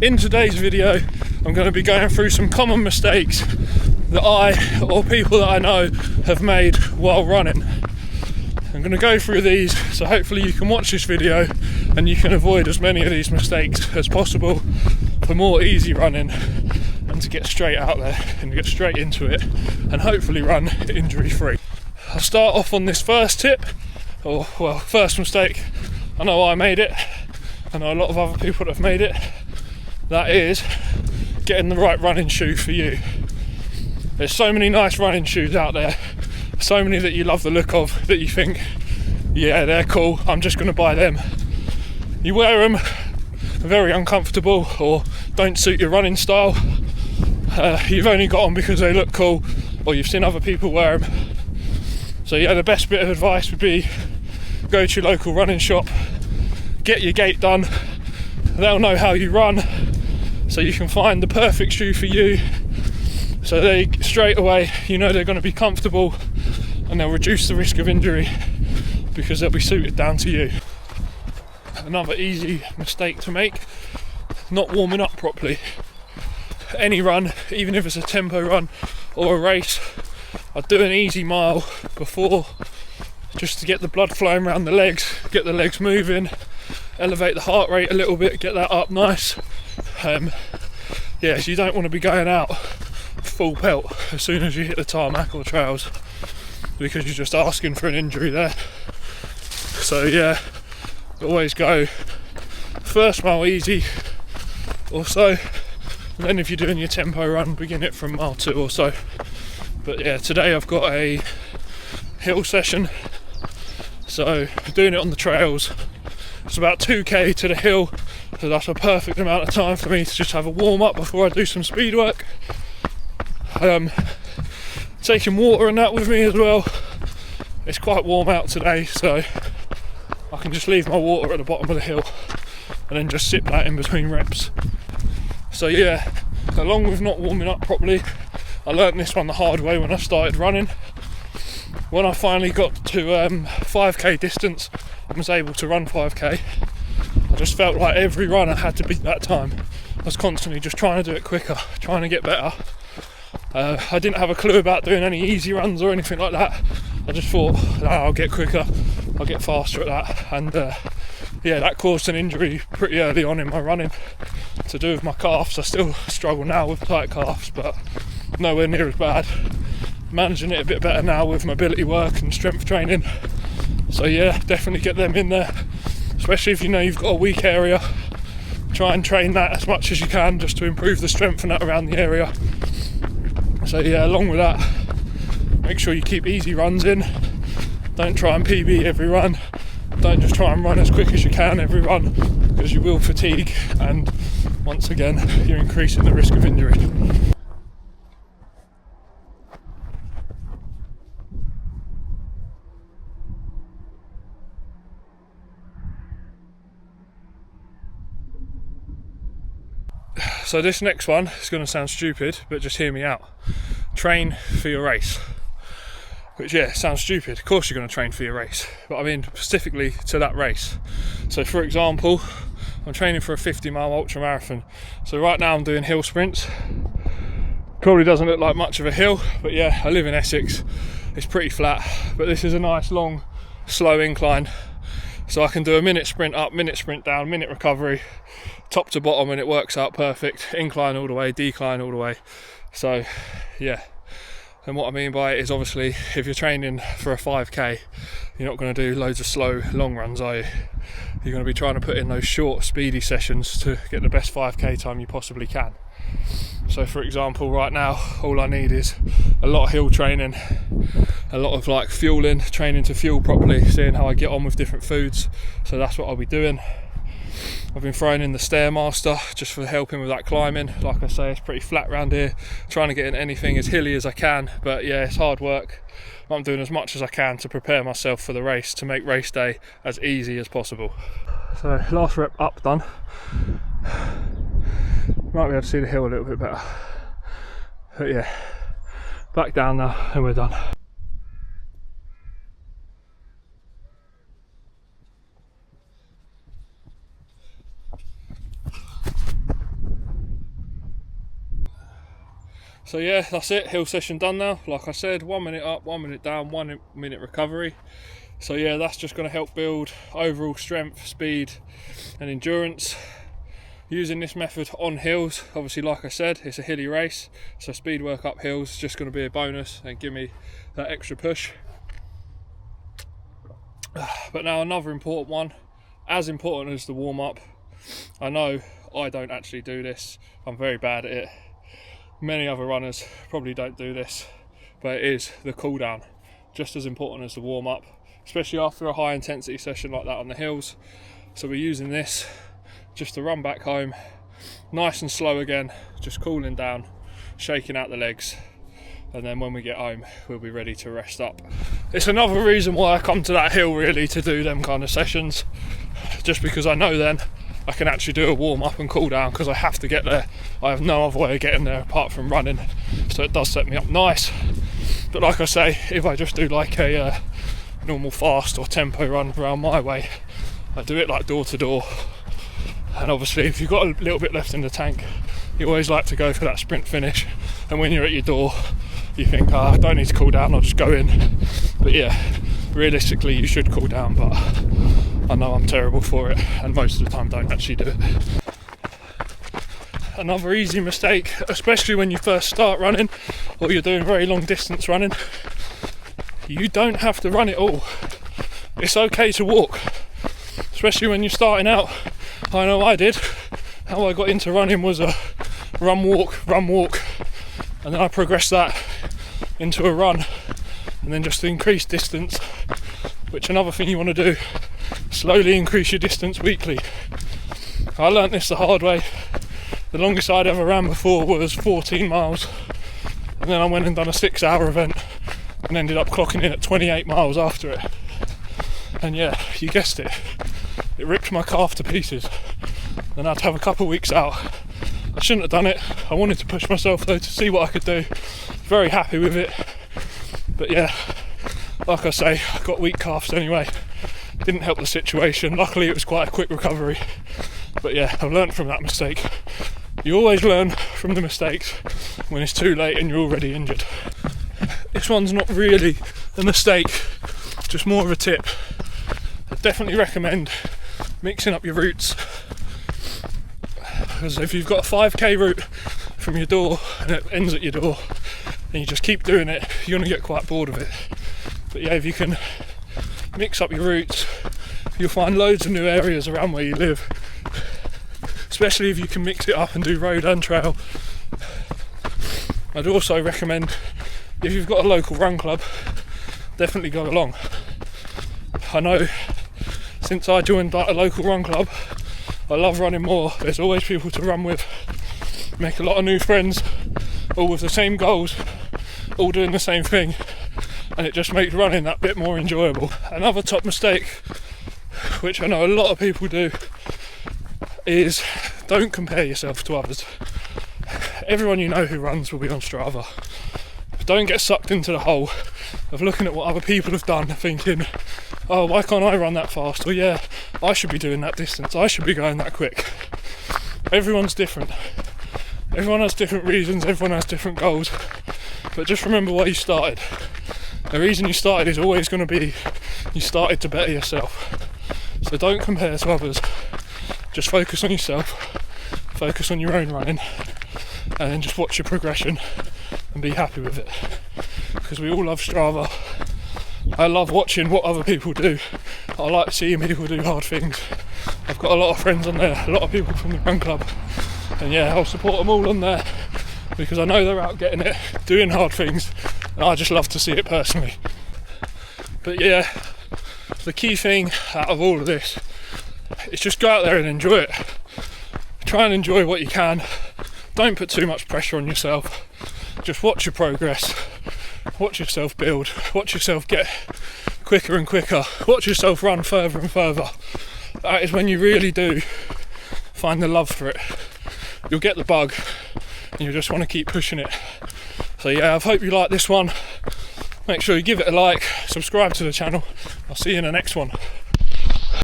In today's video, I'm going to be going through some common mistakes that I or people that I know have made while running. I'm going to go through these, so hopefully you can watch this video and you can avoid as many of these mistakes as possible for more easy running and to get straight out there and get straight into it and hopefully run injury free. I'll start off on this first tip, first mistake. I know I made it, I know a lot of other people that have made it. That is getting the right running shoe for you. There's so many nice running shoes out there, so many that you love the look of, that you think, yeah, they're cool, I'm just going to buy them. You wear them, very uncomfortable or don't suit your running style. You've only got them because they look cool or you've seen other people wear them. So yeah, the best bit of advice would be go to your local running shop, get your gait done, they'll know how you run, so you can find the perfect shoe for you. So they straight away, you know they're going to be comfortable and they'll reduce the risk of injury because they'll be suited down to you. Another easy mistake to make, not warming up properly. Any run, even if it's a tempo run or a race, I'd do an easy mile before just to get the blood flowing around the legs, get the legs moving, elevate the heart rate a little bit, get that up nice. So you don't want to be going out full pelt as soon as you hit the tarmac or trails because you're just asking for an injury there. So yeah, always go first mile easy or so, and then if you're doing your tempo run, begin it from mile 2 or so. But yeah, today I've got a hill session, so doing it on the trails. It's about 2k to the hill, so that's a perfect amount of time for me to just have a warm up before I do some speed work. Taking water and that with me as well. It's quite warm out today, so I can just leave my water at the bottom of the hill and then just sip that in between reps. So yeah, along with not warming up properly, I learnt this one the hard way when I started running. When I finally got to 5k distance, I was able to run 5k. I just felt like every run I had to beat that time. I was constantly just trying to do it quicker, trying to get better. I didn't have a clue about doing any easy runs or anything like that. I just thought, I'll get quicker, I'll get faster at that. And that caused an injury pretty early on in my running to do with my calves. I still struggle now with tight calves, but nowhere near as bad. Managing it a bit better now with mobility work and strength training. So yeah, definitely get them in there, especially if you know you've got a weak area. Try and train that as much as you can just to improve the strength and that around the area. So yeah, along with that, make sure you keep easy runs in. Don't try and PB every run. Don't just try and run as quick as you can every run, because you will fatigue, and once again you're increasing the risk of injury. So this next one is going to sound stupid, but just hear me out. Train for your race. Which, yeah, sounds stupid. Of course you're going to train for your race, but I mean specifically to that race. So for example, I'm training for a 50-mile ultra marathon. So right now I'm doing hill sprints. Probably doesn't look like much of a hill, but yeah, I live in Essex. It's pretty flat, but this is a nice long, slow incline. So I can do a minute sprint up, minute sprint down, minute recovery, top to bottom, and it works out perfect. Incline all the way, decline all the way. So yeah, and what I mean by it is obviously if you're training for a 5k, you're not going to do loads of slow long runs, are you? You're going to be trying to put in those short speedy sessions to get the best 5k time you possibly can. So for example, right now all I need is a lot of hill training, a lot of like fueling, training to fuel properly, seeing how I get on with different foods. So that's what I'll be doing. I've been throwing in the Stairmaster just for helping with that climbing. Like I say, it's pretty flat around here, trying to get in anything as hilly as I can, but yeah, it's hard work. I'm doing as much as I can to prepare myself for the race, to make race day as easy as possible. So last rep up done. Might be able to see the hill a little bit better, but yeah, back down now and we're done. So yeah, that's it, hill session done now. Like I said, 1 minute up, 1 minute down, 1 minute recovery. So yeah, that's just going to help build overall strength, speed and endurance. Using this method on hills, obviously like I said, it's a hilly race, so speed work up hills is just going to be a bonus and give me that extra push. But now another important one, as important as the warm up. I know I don't actually do this, I'm very bad at it. Many other runners probably don't do this, but it is the cool down, just as important as the warm up, especially after a high intensity session like that on the hills. So we're using this just to run back home, nice and slow again, just cooling down, shaking out the legs, and then when we get home we'll be ready to rest up. It's another reason why I come to that hill really, to do them kind of sessions, just because I know then I can actually do a warm up and cool down, because I have to get there. I have no other way of getting there apart from running, so it does set me up nice. But like I say, if I just do like a normal fast or tempo run around my way, I do it like door to door. And obviously if you've got a little bit left in the tank, you always like to go for that sprint finish, and when you're at your door you think, I don't need to cool down, I'll just go in. But yeah, realistically you should cool down, but I know I'm terrible for it and most of the time don't actually do it. Another easy mistake, especially when you first start running or you're doing very long distance running, you don't have to run it all. It's okay to walk, especially when you're starting out. I know I did. How I got into running was a run walk, and then I progressed that into a run, and then just increase distance, which another thing you want to do, slowly increase your distance weekly. I learnt this the hard way. The longest I'd ever ran before was 14 miles, and then I went and done a 6-hour event and ended up clocking in at 28 miles after it. And yeah, you guessed it, it ripped my calf to pieces. Then I had to have a couple of weeks out. I shouldn't have done it. I wanted to push myself though to see what I could do. Very happy with it. But yeah, like I say, I got weak calves anyway. Didn't help the situation. Luckily it was quite a quick recovery. But yeah, I've learned from that mistake. You always learn from the mistakes when it's too late and you're already injured. This one's not really a mistake, just more of a tip. I definitely recommend mixing up your routes, because if you've got a 5k route from your door and it ends at your door and you just keep doing it, you're going to get quite bored of it. But yeah, if you can mix up your routes, you'll find loads of new areas around where you live, especially if you can mix it up and do road and trail. I'd also recommend, if you've got a local run club, definitely go along. I know since I joined a local run club, I love running more. There's always people to run with, make a lot of new friends, all with the same goals, all doing the same thing, and it just makes running that bit more enjoyable. Another top mistake, which I know a lot of people do, is don't compare yourself to others. Everyone you know who runs will be on Strava. Don't get sucked into the hole of looking at what other people have done, thinking, oh, why can't I run that fast? Or yeah, I should be doing that distance, I should be going that quick. Everyone's different. Everyone has different reasons, everyone has different goals. But just remember why you started. The reason you started is always going to be you started to better yourself. So don't compare to others. Just focus on yourself, focus on your own running, and then just watch your progression and be happy with it. Because we all love Strava. I love watching what other people do. I like seeing people do hard things. I've got a lot of friends on there, a lot of people from the run club, and yeah, I'll support them all on there because I know they're out getting it, doing hard things, and I just love to see it personally. But yeah, the key thing out of all of this is just go out there and enjoy it. Try and enjoy what you can. Don't put too much pressure on yourself. Just watch your progress, watch yourself build, watch yourself get quicker and quicker, watch yourself run further and further. That is when you really do find the love for it. You'll get the bug and you'll just want to keep pushing it. So yeah, I hope you like this one. Make sure you give it a like, subscribe to the channel. I'll see you in the next one.